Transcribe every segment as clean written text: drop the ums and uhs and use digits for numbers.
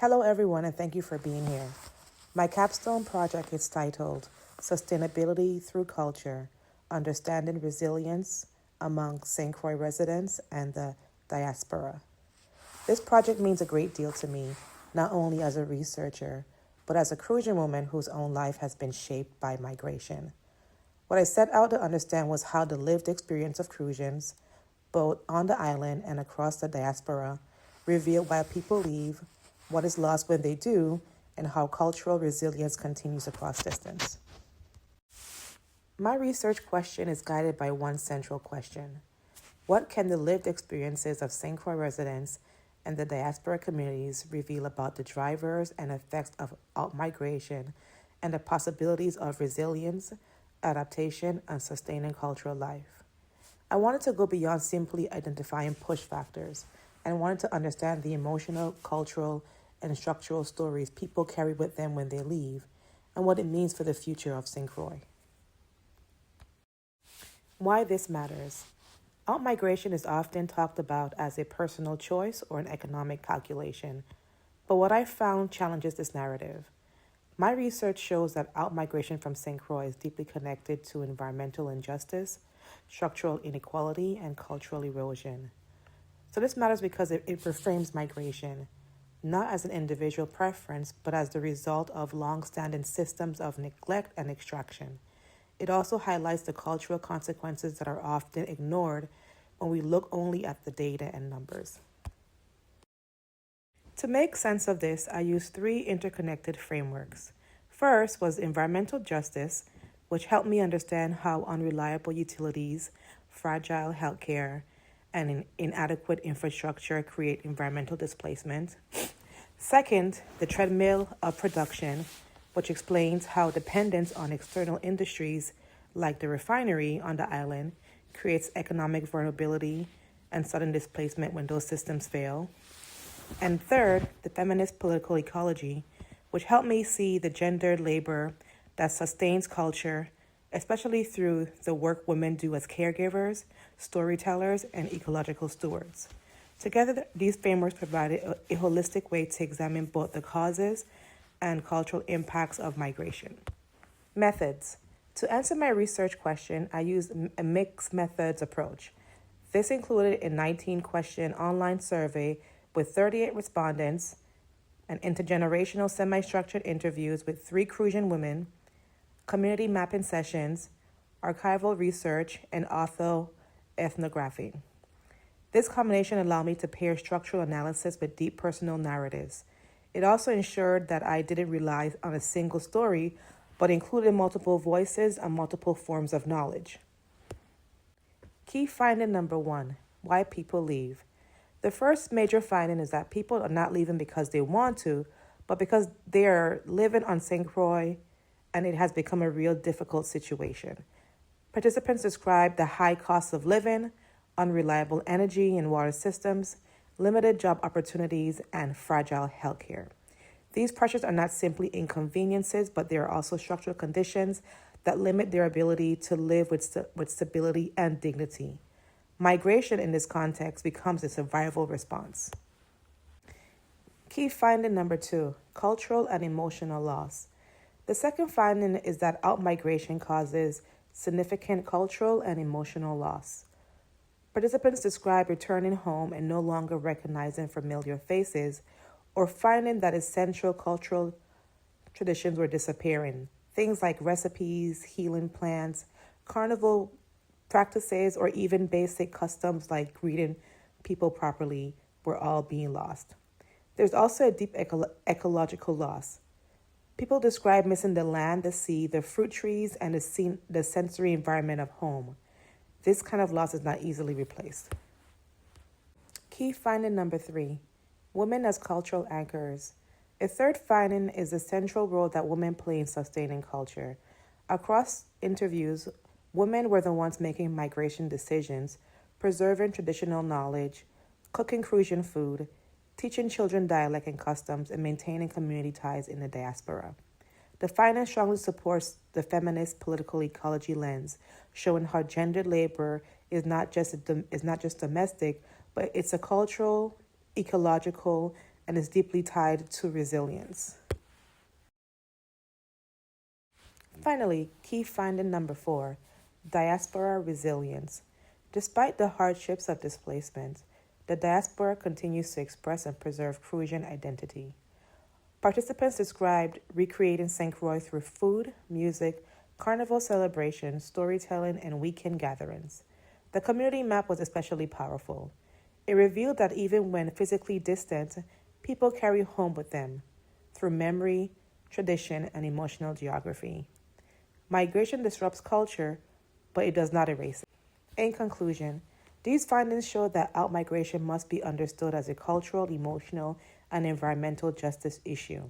Hello, everyone, and thank you for being here. My capstone project is titled Sustainability Through Culture Understanding Resilience Among St. Croix Residents and the Diaspora. This project means a great deal to me, not only as a researcher, but as a Crucian woman whose own life has been shaped by migration. What I set out to understand was how the lived experience of Crucians, both on the island and across the diaspora, reveal why people leave, what is lost when they do, and how cultural resilience continues across distance. My research question is guided by one central question. What can the lived experiences of St. Croix residents and the diaspora communities reveal about the drivers and effects of outmigration and the possibilities of resilience, adaptation, and sustaining cultural life? I wanted to go beyond simply identifying push factors and wanted to understand the emotional, cultural, and structural stories people carry with them when they leave and what it means for the future of St. Croix. Why this matters. Outmigration is often talked about as a personal choice or an economic calculation, but what I found challenges this narrative. My research shows that outmigration from St. Croix is deeply connected to environmental injustice, structural inequality, and cultural erosion. So this matters because it reframes migration, not as an individual preference, but as the result of long-standing systems of neglect and extraction. It also highlights the cultural consequences that are often ignored when we look only at the data and numbers. To make sense of this, I used three interconnected frameworks. First was environmental justice, which helped me understand how unreliable utilities, fragile healthcare, and inadequate infrastructure create environmental displacement. Second, the treadmill of production, which explains how dependence on external industries like the refinery on the island creates economic vulnerability and sudden displacement when those systems fail. And third, the feminist political ecology, which helped me see the gendered labor that sustains culture, especially through the work women do as caregivers, storytellers, and ecological stewards. Together, these frameworks provided a holistic way to examine both the causes and cultural impacts of migration. Methods. To answer my research question, I used a mixed methods approach. This included a 19-question online survey with 38 respondents, an intergenerational semi-structured interviews with 3 Crucian women, community mapping sessions, archival research, and ethnography. This combination allowed me to pair structural analysis with deep personal narratives. It also ensured that I didn't rely on a single story, but included multiple voices and multiple forms of knowledge. Key finding number 1, why people leave. The first major finding is that people are not leaving because they want to, but because they are living on St. Croix and it has become a real difficult situation. Participants described the high cost of living, unreliable energy and water systems, limited job opportunities, and fragile healthcare. These pressures are not simply inconveniences, but they are also structural conditions that limit their ability to live with stability and dignity. Migration in this context becomes a survival response. Key finding number 2, cultural and emotional loss. The second finding is that outmigration causes significant cultural and emotional loss. Participants describe returning home and no longer recognizing familiar faces or finding that essential cultural traditions were disappearing. Things like recipes, healing plants, carnival practices, or even basic customs like greeting people properly were all being lost. There's also a deep ecological loss. People describe missing the land, the sea, the fruit trees, and the sensory environment of home. This kind of loss is not easily replaced. Key finding number 3, women as cultural anchors. A third finding is the central role that women play in sustaining culture. Across interviews, women were the ones making migration decisions, preserving traditional knowledge, cooking Crucian food, teaching children dialect and customs, and maintaining community ties in the diaspora. The finding strongly supports the feminist political ecology lens, showing how gendered labor is not just domestic, but it's a cultural, ecological, and is deeply tied to resilience. Finally, key finding number 4, diaspora resilience. Despite the hardships of displacement, the diaspora continues to express and preserve Crucian identity. Participants described recreating St. Croix through food, music, carnival celebrations, storytelling, and weekend gatherings. The community map was especially powerful. It revealed that even when physically distant, people carry home with them through memory, tradition, and emotional geography. Migration disrupts culture, but it does not erase it. In conclusion, these findings show that outmigration must be understood as a cultural, emotional, and environmental justice issue.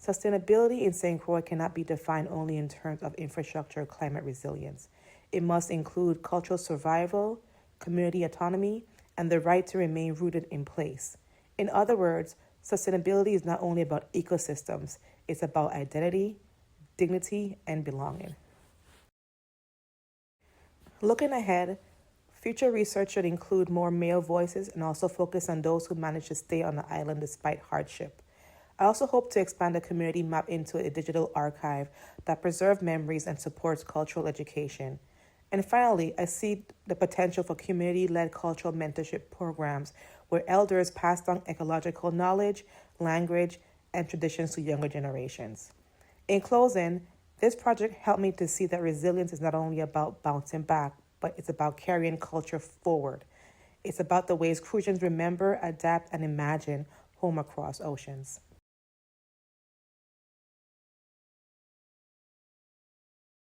Sustainability in St. Croix cannot be defined only in terms of infrastructure or climate resilience. It must include cultural survival, community autonomy, and the right to remain rooted in place. In other words, sustainability is not only about ecosystems, it's about identity, dignity, and belonging. Looking ahead, future research should include more male voices and also focus on those who manage to stay on the island despite hardship. I also hope to expand the community map into a digital archive that preserves memories and supports cultural education. And finally, I see the potential for community-led cultural mentorship programs where elders pass on ecological knowledge, language, and traditions to younger generations. In closing, this project helped me to see that resilience is not only about bouncing back, but it's about carrying culture forward. It's about the ways Crucians remember, adapt, and imagine home across oceans.